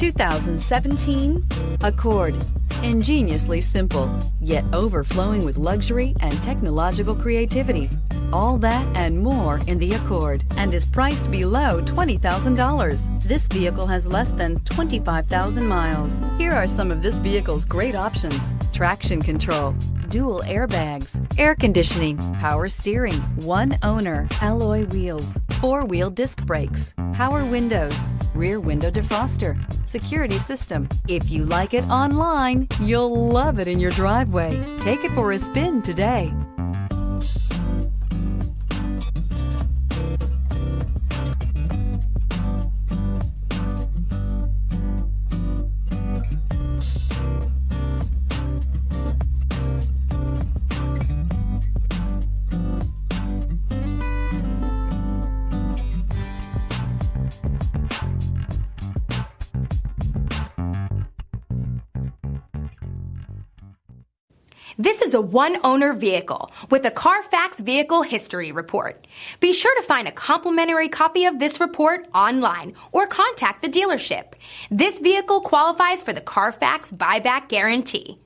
2017 Accord. Ingeniously simple, yet overflowing with luxury and technological creativity. All that and more in the Accord, and is priced below $20,000. This vehicle has less than 25,000 miles. Here are some of this vehicle's great options: traction control, dual airbags, air conditioning, power steering, one owner, alloy wheels, four-wheel disc brakes, power windows, rear window defroster, security system. If you like it online, you'll love it in your driveway. Take it for a spin today. This is a one-owner vehicle with a Carfax Vehicle History Report. Be sure to find a complimentary copy of this report online or contact the dealership. This vehicle qualifies for the Carfax Buyback Guarantee.